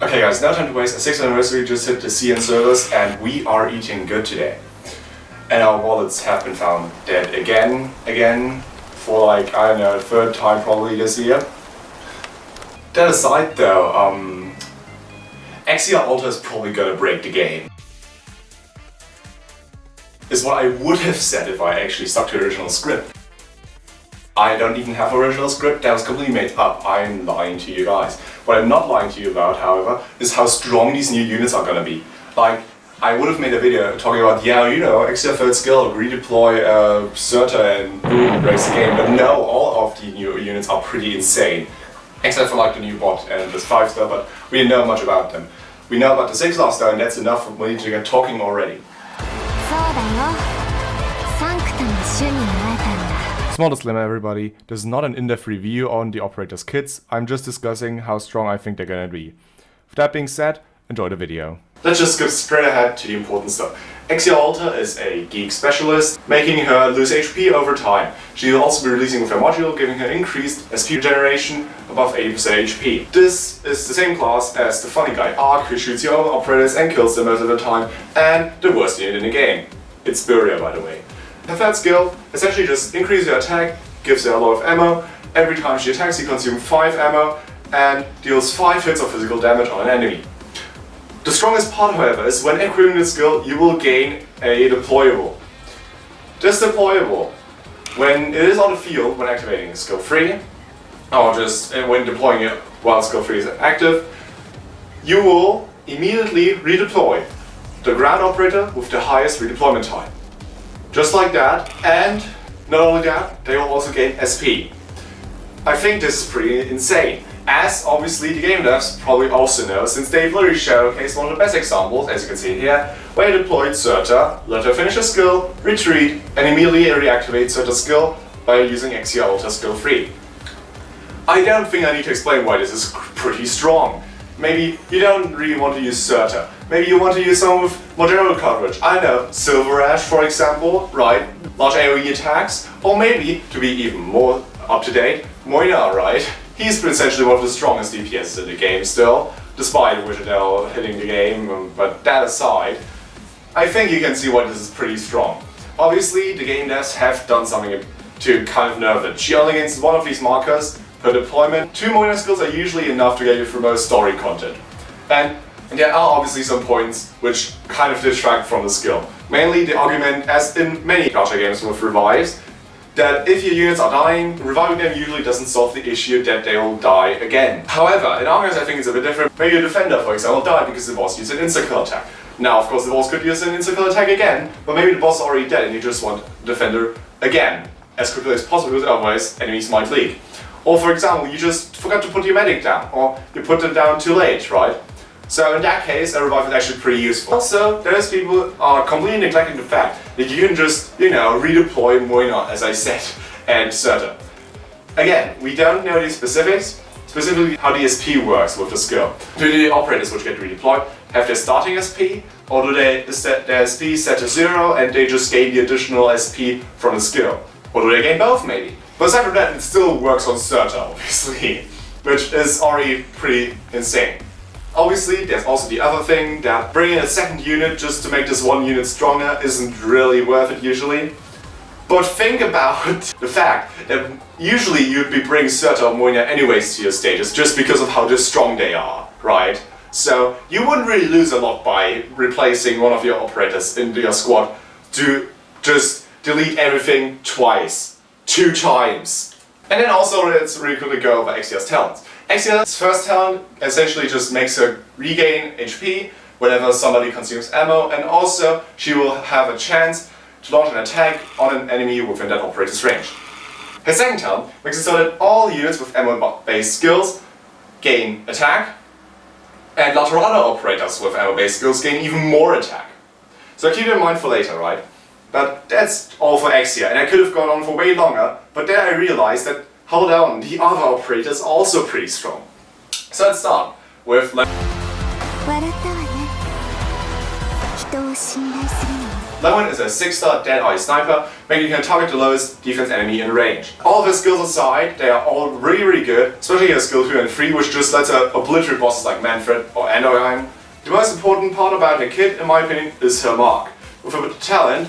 Okay guys, no time to waste. A 6th anniversary just hit the CN servers and we are eating good today. And our wallets have been found dead again, for like, I don't know, third time probably this year. That aside though, Exusiai is probably gonna break the game. Is what I would have said if I actually stuck to the original script. I don't even have original script, that was completely made up. I'm lying to you guys. What I'm not lying to you about, however, is how strong these new units are gonna be. Like, I would have made a video talking about, yeah, you know, Exusiai third skill, redeploy Surtr and boom, breaks the game. But no, all of the new units are pretty insane. Except for like the new bot and this 5-star, but we didn't know much about them. We know about the 6-star and that's enough for me to get talking already. Small disclaimer everybody, this is not an in-depth review on the operator's kits, I'm just discussing how strong I think they're gonna be. With that being said, enjoy the video. Let's just skip straight ahead to the important stuff. Exusiai is a geek specialist, making her lose HP over time. She will also be releasing with her module, giving her increased SP generation above 80% HP. This is the same class as the funny guy Ark, who shoots your own operators and kills them most of the time, and the worst unit in the game. It's Surtr, by the way. Her third skill essentially just increases her attack, gives her a lot of ammo. Every time she attacks, she consumes 5 ammo and deals 5 hits of physical damage on an enemy. The strongest part, however, is when equipping this skill, you will gain a deployable. This deployable, when it is on the field when activating skill 3, or just when deploying it while skill 3 is active, you will immediately redeploy the ground operator with the highest redeployment time. Just like that, and not only that, they will also gain SP. I think this is pretty insane, as obviously the game devs probably also know, since they've literally showcased one of the best examples, as you can see here, where they deployed Surtr, let her finish a skill, retreat, and immediately reactivate Surtr's skill by using Exusiai skill 3. I don't think I need to explain why this is pretty strong. Maybe you don't really want to use Surtr. Maybe you want to use someone with more general coverage. I know, Silverash for example, right? Large AoE attacks. Or maybe, to be even more up to date, Mlynar, right? He's essentially one of the strongest DPSs in the game still, despite Wis'adel hitting the game, but that aside, I think you can see why this is pretty strong. Obviously, the game devs have done something to kind of nerf it. She only gains one of these markers per deployment. 2 Mlynar skills are usually enough to get you through most story content. And there are obviously some points which kind of detract from the skill. Mainly the argument, as in many gacha games with revives, that if your units are dying, reviving them usually doesn't solve the issue that they will die again. However, in Arknights I think it's a bit different. Maybe a defender, for example, died because the boss used an insta-kill attack. Now, of course, the boss could use an insta-kill attack again, but maybe the boss is already dead and you just want the defender again, as quickly as possible, because otherwise enemies might leak. Or for example, you just forgot to put your medic down, or you put it down too late, right? So in that case, a revive is actually pretty useful. Also, those people are completely neglecting the fact that you can just, you know, redeploy Mlynar, as I said, and Surtr. Again, we don't know the specifics, specifically how the SP works with the skill. Do the operators which get redeployed have their starting SP, or do they set their SP set to 0 and they just gain the additional SP from the skill? Or do they gain both maybe? But aside from that, it still works on Surtr, obviously, which is already pretty insane. Obviously, there's also the other thing that bringing a second unit just to make this one unit stronger isn't really worth it usually. But think about the fact that usually you'd be bringing Surtr or Mlynar anyways to your stages just because of how strong they are, right? So you wouldn't really lose a lot by replacing one of your operators in your squad to just delete everything twice, 2 times. And then also let's really quickly go over Exusiai's talents. Exusiai's first talent essentially just makes her regain HP whenever somebody consumes ammo, and also she will have a chance to launch an attack on an enemy within that operator's range. Her second talent makes it so that all units with ammo-based skills gain attack, and laterale operators with ammo-based skills gain even more attack. So keep it in mind for later, right? But that's all for Exusiai, and I could have gone on for way longer, but then I realized that, hold on, the other operator is also pretty strong. So let's start with Lemuen is a 6-star Dead-Eye sniper, making him target the lowest defense enemy in range. All of his skills aside, they are all really good, especially his skill 2 and 3, which just lets her obliterate bosses like Manfred or Anniversary. The most important part about the kit, in my opinion, is her mark. With her talent,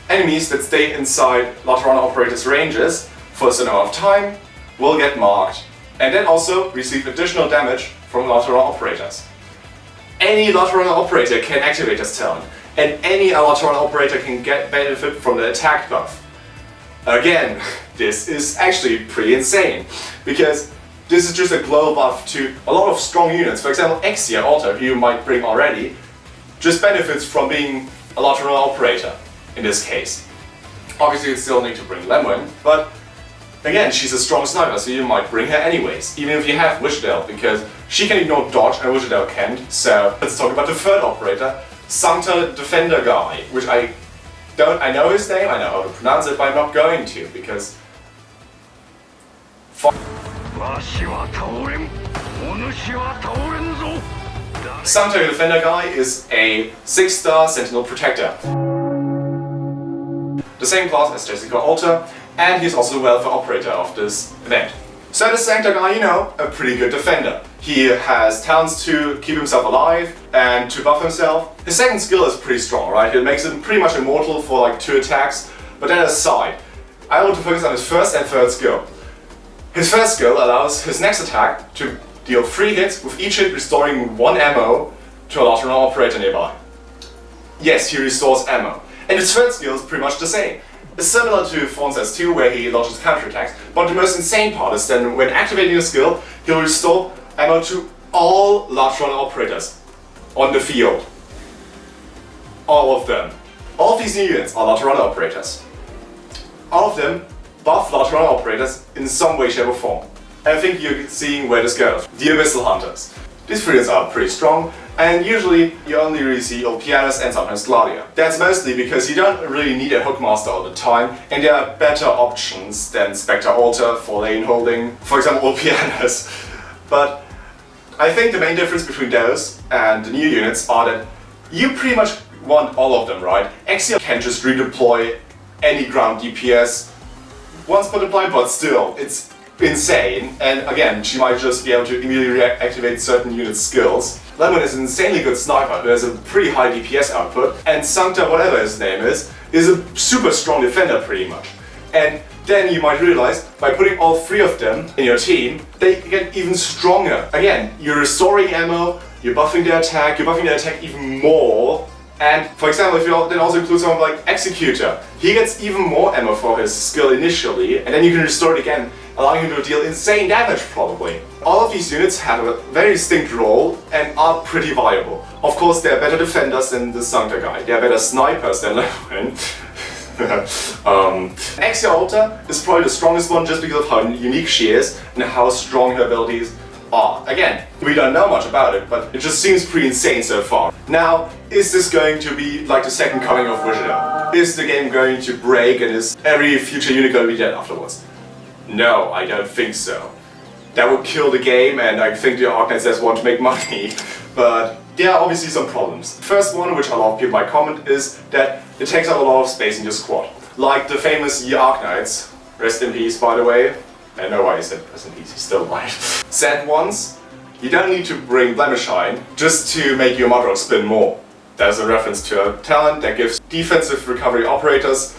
enemies that stay inside Laterana Operator's ranges for a certain amount of time will get marked, and then also receive additional damage from Laterana Operators. Any Laterana Operator can activate this talent, and any Laterana Operator can get benefit from the attack buff. Again, this is actually pretty insane, because this is just a global buff to a lot of strong units. For example, Exusiai Altar, who you might bring already, just benefits from being a Laterana Operator in this case. Obviously you still need to bring Lemuen, but again, she's a strong sniper, so you might bring her anyways, even if you have Wis'adel, because she can ignore dodge and Wis'adel can't. So let's talk about the third operator, Sankta Defender guy, which I know his name, I know how to pronounce it, but I'm not going to, because Sankta Defender guy is a 6-star Sentinel Protector. The same class as Jessica Alter, and he's also the welfare operator of this event. So this Sankta guy, you know, a pretty good defender. He has talents to keep himself alive and to buff himself. His second skill is pretty strong, right? It makes him pretty much immortal for like 2 attacks. But that aside, I want to focus on his first and third skill. His first skill allows his next attack to deal 3 hits, with each hit restoring 1 ammo to a Laterana Operator nearby. Yes, he restores ammo. And his third skill is pretty much the same. It's similar to Forn's 2, where he launches counterattacks, but the most insane part is that when activating the skill, he'll restore ammo to all Laterana Operators on the field. All of them. All of these new units are Laterana Operators. All of them buff Laterana Operators in some way, shape or form. And I think you're seeing where this goes. The Abyssal Hunters. These 3 units are pretty strong, and usually you only really see Olpianus and sometimes Gladia. That's mostly because you don't really need a Hookmaster all the time, and there are better options than Spectre Altar for lane holding, for example Olpianus. But I think the main difference between those and the new units are that you pretty much want all of them, right? Exusiai can just redeploy any ground DPS once per deploy, but still, it's insane, and again, she might just be able to immediately reactivate certain unit skills. Lemuen is an insanely good sniper who has a pretty high DPS output, and Sankta, whatever his name is a super strong defender pretty much. And then you might realize, by putting all 3 of them in your team, they get even stronger. Again, you're restoring ammo, you're buffing their attack even more. And for example, if you then also include someone like Executor, he gets even more ammo for his skill initially, and then you can restore it again, allowing him to deal insane damage probably. All of these units have a very distinct role and are pretty viable. Of course, they're better defenders than the Sankta guy, they're better snipers than Lemuen. Exusiai Altar is probably the strongest one just because of how unique she is and how strong her abilities are. Again, we don't know much about it, but it just seems pretty insane so far. Now, is this going to be like the second coming of Wis'adel? Is the game going to break and is every future unit going to be dead afterwards? No, I don't think so. That would kill the game, and I think the Arknights just want to make money. But there are obviously some problems. The first one, which a lot of people might comment, is that it takes up a lot of space in your squad. Like the famous Arknights, rest in peace by the way. I know why he said rest in peace, he's still alive. Said once, you don't need to bring Blemishine just to make your Mudrock spin more. There's a reference to a talent that gives defensive recovery operators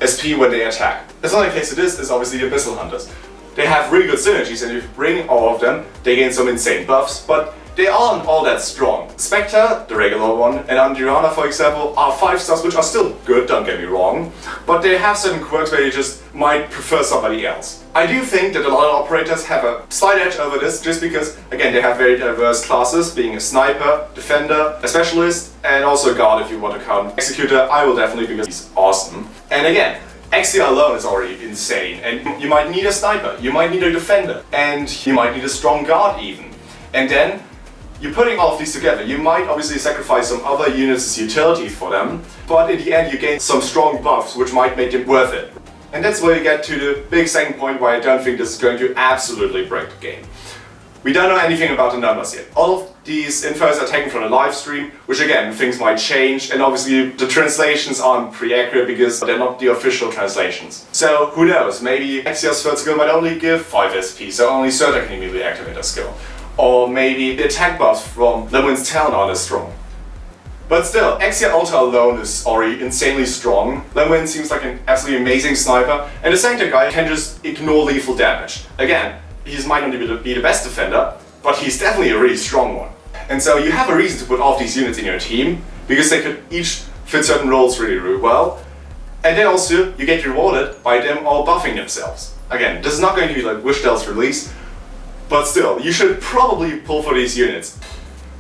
SP when they attack. That's not the case of this, is obviously the Abyssal Hunters. They have really good synergies, and if you bring all of them, they gain some insane buffs, but they aren't all that strong. Spectre, the regular one, and Andirana, for example, are 5-stars, which are still good, don't get me wrong, but they have certain quirks where you just might prefer somebody else. I do think that a lot of operators have a slight edge over this, just because, again, they have very diverse classes, being a sniper, defender, a specialist, and also a guard if you want to count Executor. I will definitely, because he's awesome. And again, Exusiai alone is already insane, and you might need a sniper, you might need a defender, and you might need a strong guard even. And then, you're putting all of these together. You might obviously sacrifice some other units as utility for them, but in the end you gain some strong buffs which might make it worth it. And that's where you get to the big second point why I don't think this is going to absolutely break the game. We don't know anything about the numbers yet. All of these infos are taken from a live stream, which again, things might change, and obviously the translations aren't pre-accurate because they're not the official translations. So who knows, maybe Exia's third skill might only give 5 SP, so only Surtr can immediately activate a skill. Or maybe the attack buffs from Lemuen's talent aren't as strong. But still, Exia Ultra alone is already insanely strong. Lemuen seems like an absolutely amazing sniper, and the Sankta guy can just ignore lethal damage. Again, he might not be the best defender, but he's definitely a really strong one. And so you have a reason to put all of these units in your team, because they could each fit certain roles really, really well. And then also, you get rewarded by them all buffing themselves. Again, this is not going to be like Wis'adel's release, but still, you should probably pull for these units.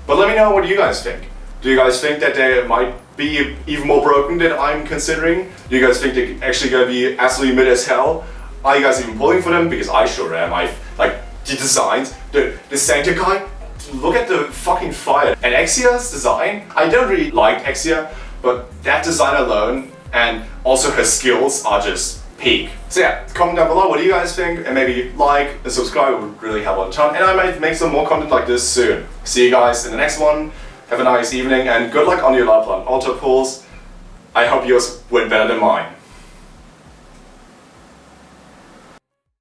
But let me know what you guys think. Do you guys think that they might be even more broken than I'm considering? Do you guys think they're actually going to be absolutely mid as hell? Are you guys even pulling for them? Because I sure am. Like, the designs, the Sankta guy, look at the fucking fire. And Exia's design, I don't really like Exia, but that design alone and also her skills are just peak. So yeah, comment down below what do you guys think, and maybe like and subscribe would really help a ton, and I might make some more content like this soon. See you guys in the next one, have a nice evening, and good luck on your Lapland Altar pulls. I hope yours went better than mine.